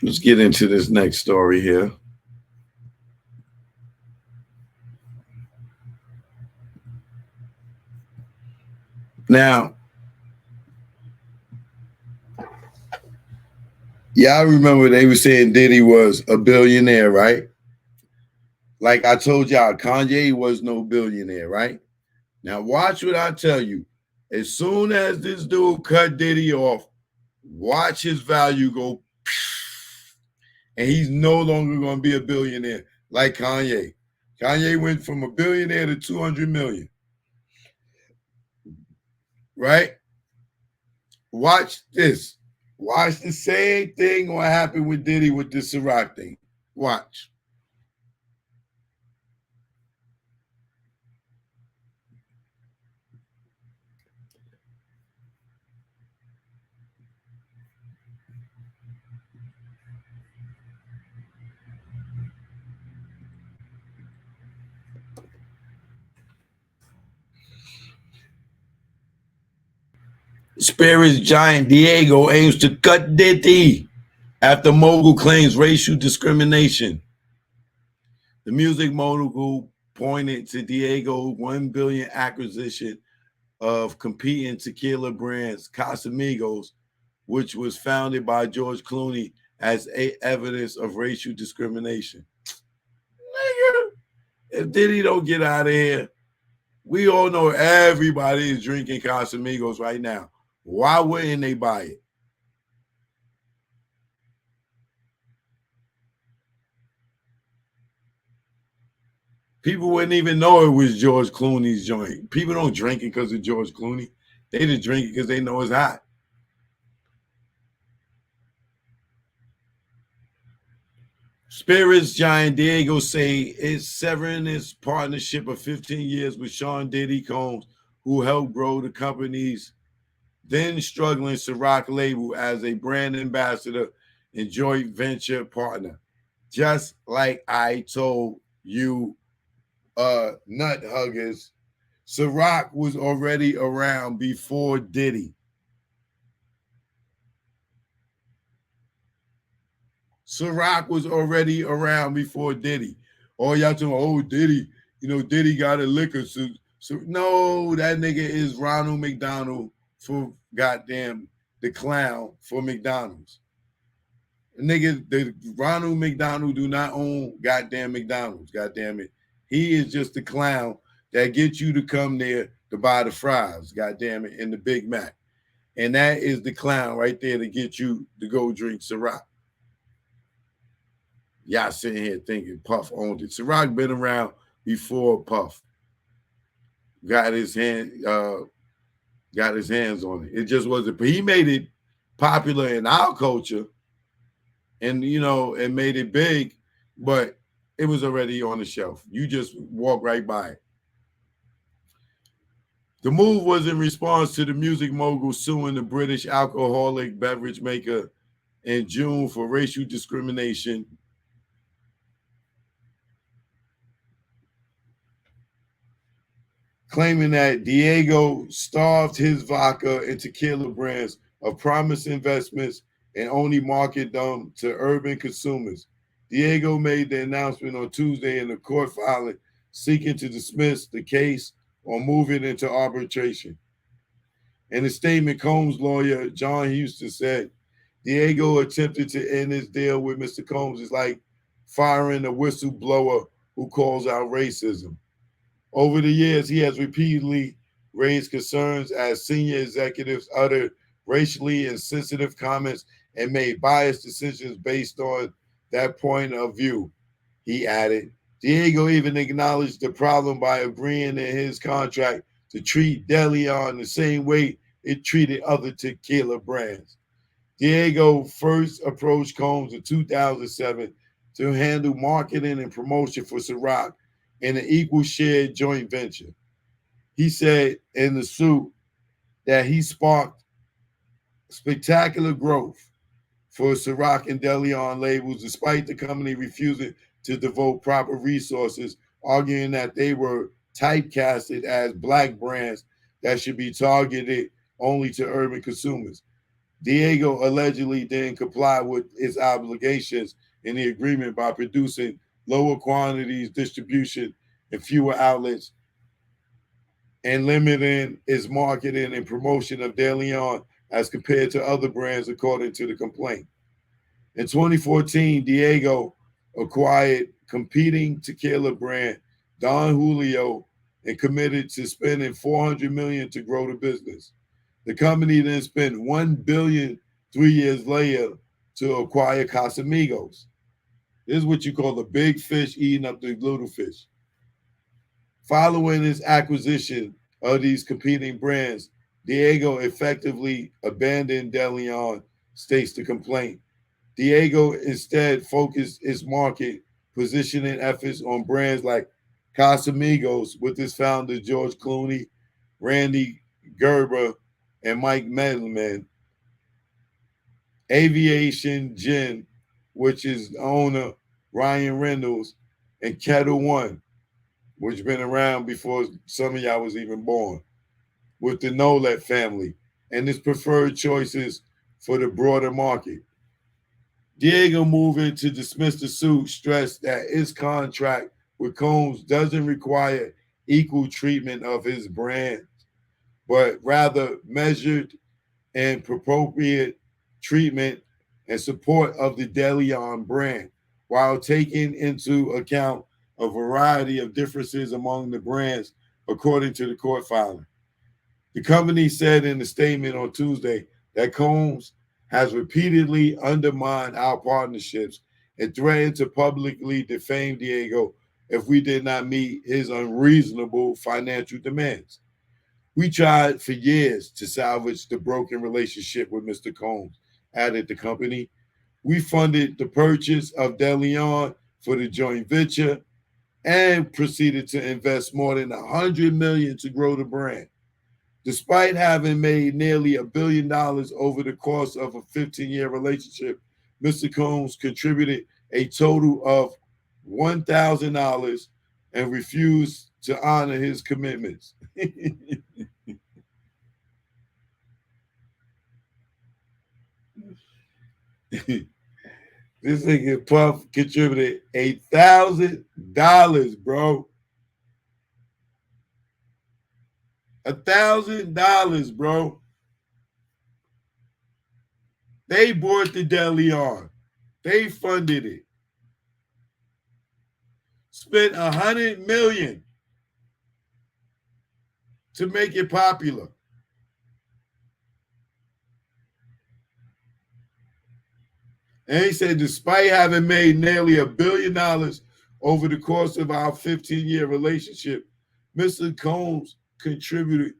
Let's get into this next story here. Now, y'all remember they were saying Diddy was a billionaire, right? Like I told y'all, Kanye was no billionaire, right? Now, watch what I tell you. As soon as this dude cut Diddy off, watch his value go, and he's no longer going to be a billionaire like Kanye. Kanye went from a billionaire to 200 million, right? Watch this. Watch the same thing what happened with Diddy with the Ciroc thing. Watch. Spirits giant Diego aims to cut Diddy after mogul claims racial discrimination. The music mogul pointed to Diego's 1 billion acquisition of competing tequila brands Casamigos, which was founded by George Clooney as evidence of racial discrimination. Nigga, if Diddy don't get out of here, we all know everybody is drinking Casamigos right now. Why wouldn't they buy it? People wouldn't even know it was George Clooney's joint. People don't drink it because of George Clooney. They just drink it because they know it's hot. Spirits giant Diego say it's severing its partnership of 15 years with Sean Diddy Combs, who helped grow the company's then struggling Ciroc label as a brand ambassador and joint venture partner. Just like I told you, nut huggers, Ciroc was already around before Diddy. Ciroc was already around before Diddy. Oh, y'all talking, oh, Diddy, Diddy got a liquor suit. So no, that nigga is Ronald McDonald for goddamn the clown for McDonald's. Nigga, the Ronald McDonald do not own goddamn McDonald's. Goddamn it, he is just the clown that gets you to come there to buy the fries. Goddamn it, and the Big Mac, and that is the clown right there to get you to go drink Ciroc. Y'all sitting here thinking Puff owned it. Ciroc been around before Puff got his hands on it. It just wasn't. But he made it popular in our culture, and it made it big. But it was already on the shelf. You just walk right by it. The move was in response to the music mogul suing the British alcoholic beverage maker in June for racial discrimination, claiming that Diego starved his vodka and tequila brands of promised investments and only marketed them to urban consumers. Diego made the announcement on Tuesday in a court filing seeking to dismiss the case or move it into arbitration. In a statement, Combs' lawyer, John Houston, said Diego attempted to end his deal with Mr. Combs is like firing a whistleblower who calls out racism. Over the years, he has repeatedly raised concerns as senior executives uttered racially insensitive comments and made biased decisions based on that point of view. He added, Diego even acknowledged the problem by agreeing in his contract to treat DeLeon the same way it treated other tequila brands. Diego first approached Combs in 2007 to handle marketing and promotion for Ciroc in an equal shared joint venture. He said in the suit that he sparked spectacular growth for Ciroc and DeLeon labels, despite the company refusing to devote proper resources, arguing that they were typecasted as black brands that should be targeted only to urban consumers. Diego allegedly didn't comply with its obligations in the agreement by producing lower quantities, distribution, and fewer outlets, and limiting its marketing and promotion of De Leon as compared to other brands, according to the complaint. In 2014, Diego acquired competing tequila brand Don Julio and committed to spending $400 million to grow the business. The company then spent $1 billion 3 years later to acquire Casamigos. This is what you call the big fish eating up the little fish. Following his acquisition of these competing brands, Diego effectively abandoned De Leon, states the complaint. Diego instead focused its market positioning efforts on brands like Casamigos with its founder George Clooney, Randy Gerber, and Mike Mellman. Aviation Gin, which is owner Ryan Reynolds, and Kettle One, which been around before some of y'all was even born, with the Nolet family, and its preferred choices for the broader market. Diego moving to dismiss the suit stressed that his contract with Combs doesn't require equal treatment of his brand, but rather measured and appropriate treatment and support of the De Leon brand, while taking into account a variety of differences among the brands, according to the court filing. The company said in a statement on Tuesday that Combs has repeatedly undermined our partnerships and threatened to publicly defame Diego if we did not meet his unreasonable financial demands. We tried for years to salvage the broken relationship with Mr. Combs, added the company. We funded the purchase of De Leon for the joint venture and proceeded to invest more than $100 million to grow the brand. Despite having made nearly $1 billion over the course of a 15-year relationship, Mr. Combs contributed a total of $1,000 and refused to honor his commitments. This nigga Puff contributed $1,000, bro. $1,000, bro. They bought the De Leon. They funded it. Spent $100 million to make it popular. And he said, despite having made nearly $1 billion over the course of our 15-year relationship, Mr. Combs contributed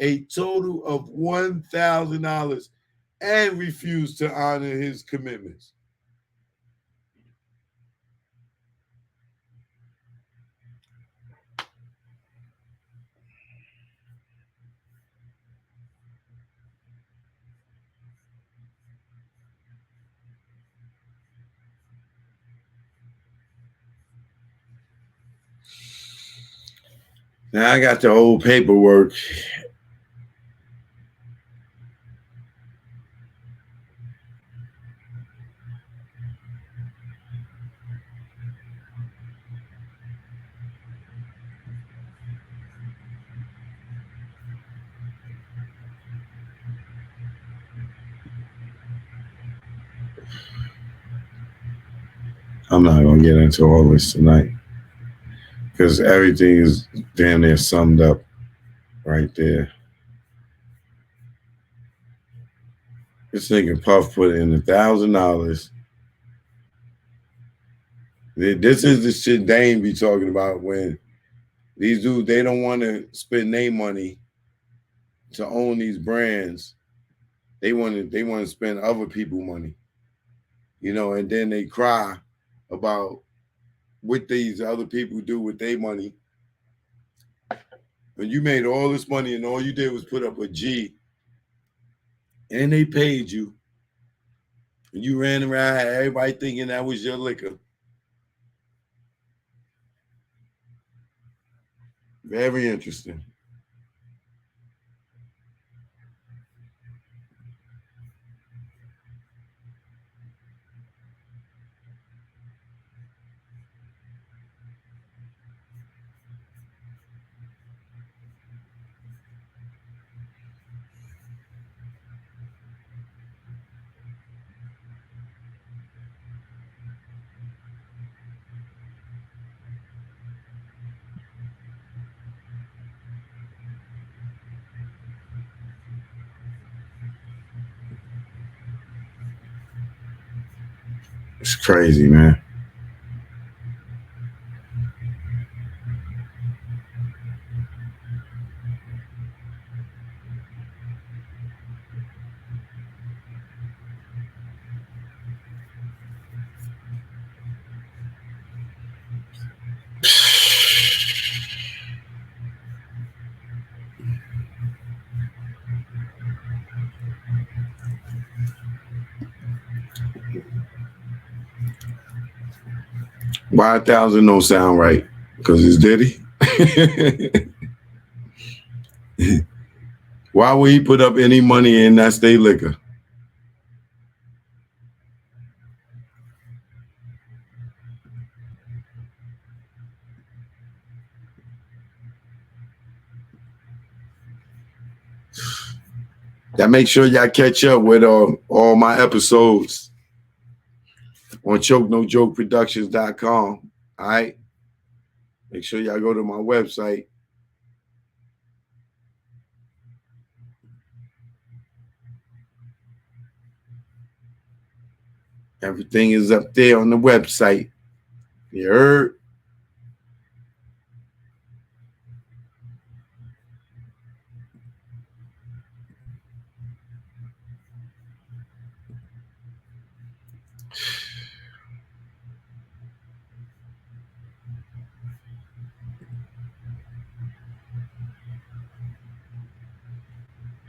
a total of $1,000 and refused to honor his commitments. Now I got the whole paperwork. I'm not going to get into all this tonight because everything is damn near summed up right there. This nigga Puff put in $1,000. This is the shit Dane be talking about when these dudes, they don't want to spend their money to own these brands. They want to spend other people's money, and then they cry about what these other people do with their money. When you made all this money and all you did was put up a G, and they paid you, and you ran around, had everybody thinking that was your liquor. Very interesting. It's crazy, man. Why 1,000 don't sound right? Because it's Diddy. Why would he put up any money in that state liquor? That make sure y'all catch up with all my episodes on ChokeNoJokeProductions.com. All right. Make sure y'all go to my website. Everything is up there on the website. You heard?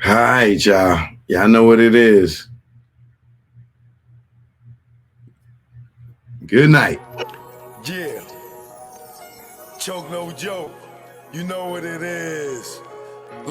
All right, y'all. Y'all know what it is. Good night. Yeah. Choke no joke. You know what it is.